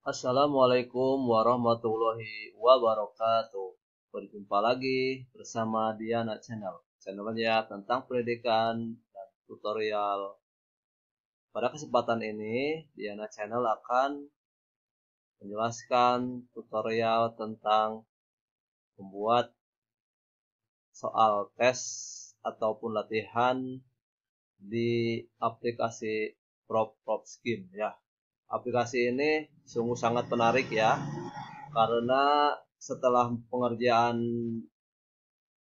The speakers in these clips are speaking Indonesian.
Assalamualaikum warahmatullahi wabarakatuh. Berjumpa lagi bersama Diana Channel. Channelnya tentang pendidikan dan tutorial. Pada kesempatan ini, Diana Channel akan menjelaskan tutorial tentang membuat soal tes ataupun latihan di aplikasi Prop Scheme ya. Aplikasi ini sungguh sangat menarik ya, karena setelah pengerjaan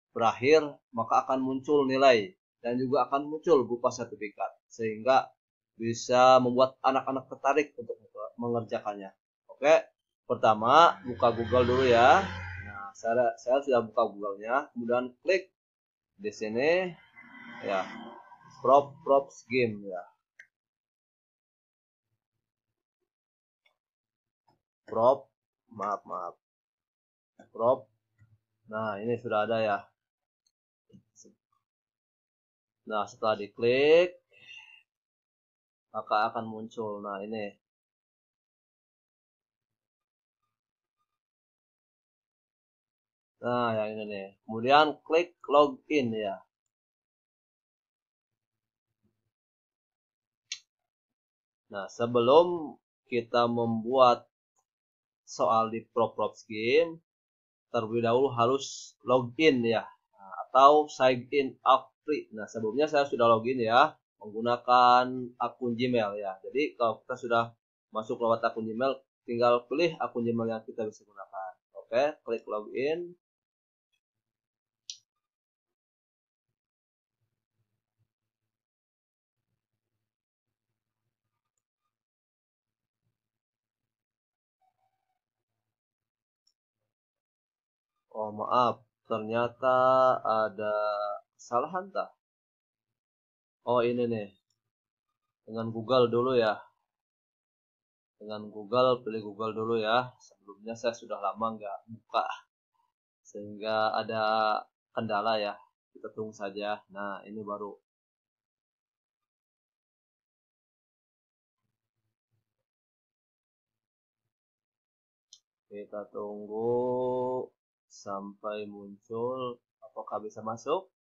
berakhir maka akan muncul nilai dan juga akan muncul berupa sertifikat, sehingga bisa membuat anak-anak tertarik untuk mengerjakannya. Oke, pertama buka Google dulu ya. Nah, saya sudah buka Google-nya, kemudian klik di sini ya, Prop Scheme ya. Prop. Nah, ini sudah ada ya. Nah, setelah diklik maka akan muncul. Nah, ini. Nah, yang ini nih. Kemudian klik login ya. Nah, sebelum kita membuat soal di Prop Scheme, terlebih dahulu harus login ya. Nah, atau sign in up free. Nah, sebelumnya saya sudah login ya, menggunakan akun Gmail ya. Jadi, kalau kita sudah masuk lewat akun Gmail, tinggal pilih akun Gmail yang kita bisa gunakan. Oke, klik login. Oh, maaf, ternyata ada kesalahan tak? Oh, ini nih. Dengan Google dulu ya. Dengan Google, pilih Google dulu ya. Sebelumnya saya sudah lama nggak buka, sehingga ada kendala ya. Kita tunggu saja. Nah, ini baru. Kita tunggu sampai muncul. Apakah bisa masuk?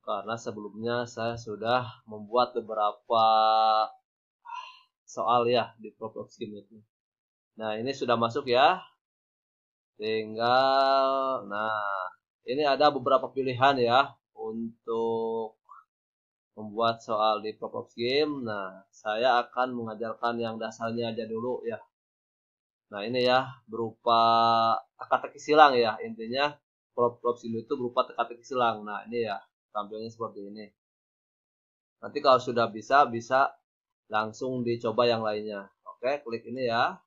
Karena sebelumnya saya sudah membuat beberapa soal ya di Prop Scheme itu. Nah, ini sudah masuk ya. Tinggal, nah, ini ada beberapa pilihan ya untuk membuat soal di Prop Scheme. Nah, saya akan mengajarkan yang dasarnya aja dulu ya. Nah, ini ya, berupa teka-teki silang ya. Intinya Prop Scheme itu berupa teka-teki silang. Nah, ini ya, tampilnya seperti ini. Nanti kalau sudah bisa langsung dicoba yang lainnya. Oke, klik ini ya.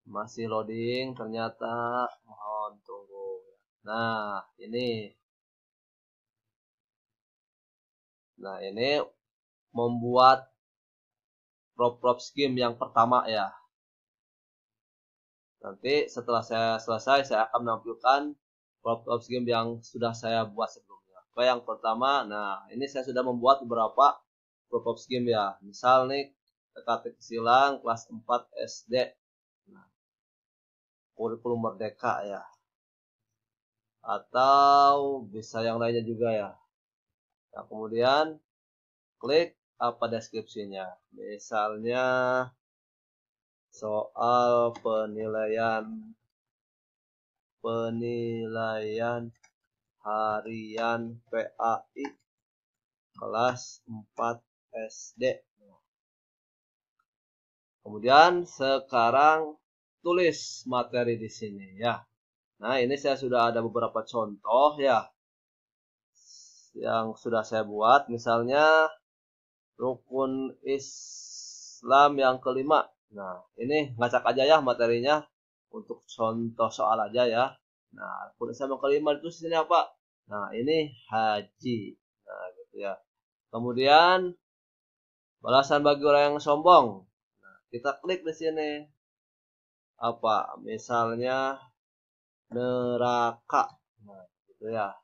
Masih loading, ternyata mohon tunggu. Nah, ini. Nah, ini membuat Prop Scheme yang pertama ya. Nanti setelah saya selesai, saya akan menampilkan Prop Scheme yang sudah saya buat sebelumnya. Oke, yang pertama, nah ini saya sudah membuat beberapa Prop Scheme ya. Misal nih, teka-teki silang kelas 4 SD. Nah, kurikulum merdeka ya. Atau bisa yang lainnya juga ya. Nah, kemudian klik apa deskripsinya. Misalnya soal penilaian harian PAI kelas 4 SD. Kemudian sekarang tulis materi di sini ya. Nah, ini saya sudah ada beberapa contoh ya yang sudah saya buat. Misalnya rukun Islam yang kelima. Nah, ini ngacak aja ya materinya untuk contoh soal aja ya. Nah, rukun Islam yang kelima itu sini apa? Nah, ini haji. Nah, gitu ya. Kemudian balasan bagi orang yang sombong. Nah, kita klik di sini. Apa? Misalnya neraka. Nah, gitu ya.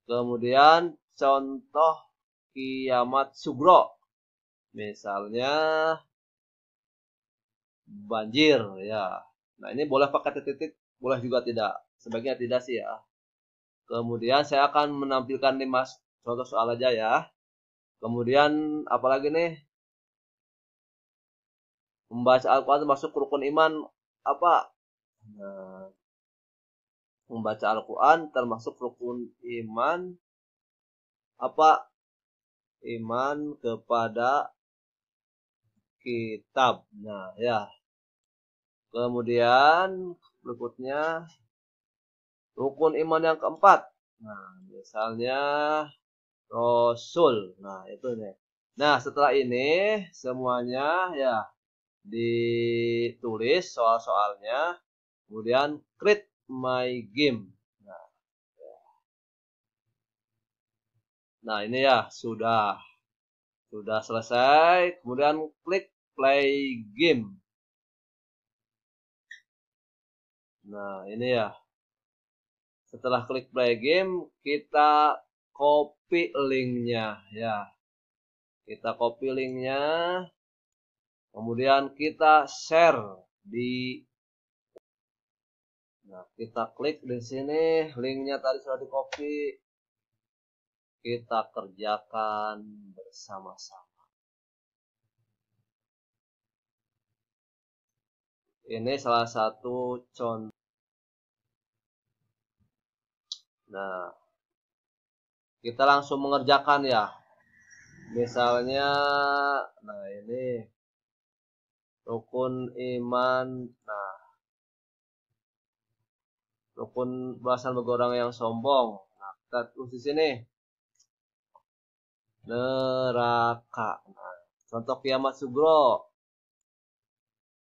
Kemudian contoh kiamat sugro. Misalnya banjir ya. Nah, ini boleh pakai titik, boleh juga tidak. Sebaiknya tidak sih ya. Kemudian saya akan menampilkan 5 contoh soal aja ya. Kemudian apalagi nih? Membaca Al-Quran termasuk rukun iman apa? Nah, membaca Al-Quran termasuk rukun iman apa? Iman kepada kitab. Nah, ya. Kemudian berikutnya rukun iman yang keempat. Nah, misalnya Rasul. Nah, itu nih. Nah, setelah ini semuanya ya ditulis soal-soalnya. Kemudian create my game. Nah, ini ya sudah selesai. Kemudian klik play game. Nah, ini ya. Setelah klik play game, kita copy linknya ya. Kita copy linknya. Kemudian kita share di. Nah, kita klik di sini, linknya tadi sudah di copy. Kita kerjakan bersama-sama. Ini salah satu contoh. Nah, kita langsung mengerjakan ya. Misalnya, nah ini rukun iman. Nah, rukun belasan bagi orang yang sombong. Nah, kita tulis di sini. Neraka. Nah, contoh kiamat sugro.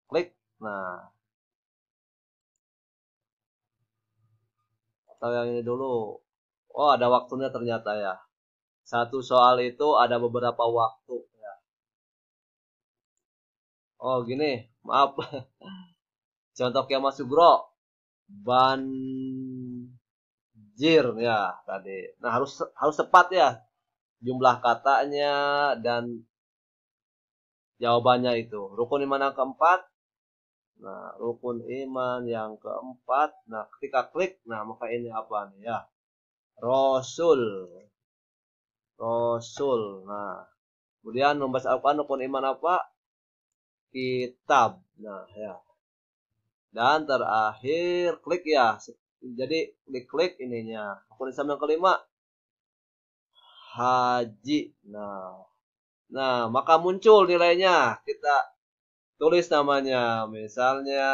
Klik. Nah, atau yang ini dulu. Oh, ada waktunya ternyata ya. Satu soal itu ada beberapa waktu ya. Oh, gini. Maaf. Contoh kiamat sugro. Banjir ya tadi. Nah, harus tepat ya. Jumlah katanya dan jawabannya itu. Rukun iman yang keempat. Nah, rukun iman yang keempat. Nah, ketika klik, nah maka ini apa nih ya? Rasul. Nah, kemudian membaca Al-Quran rukun iman apa? Kitab. Nah, ya. Dan terakhir klik ya. Jadi klik ininya. Rukun Islam yang kelima. Haji. Nah, maka muncul nilainya. Kita tulis namanya. Misalnya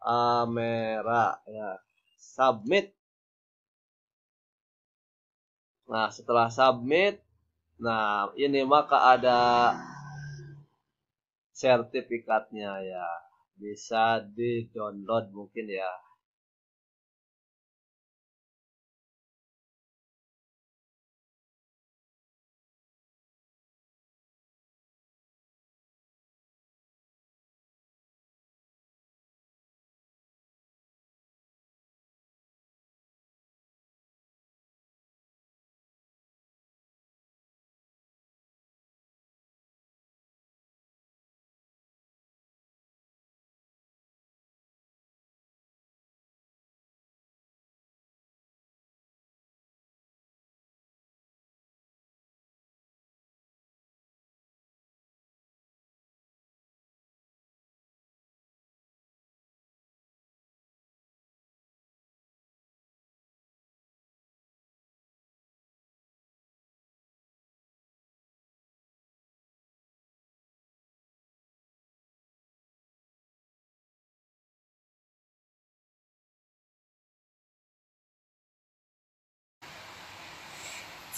Amera ya. Submit. Nah, setelah submit, nah ini maka ada sertifikatnya ya. Bisa di-download mungkin ya.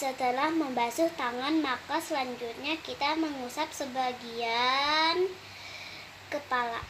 Setelah membasuh tangan, maka selanjutnya kita mengusap sebagian kepala.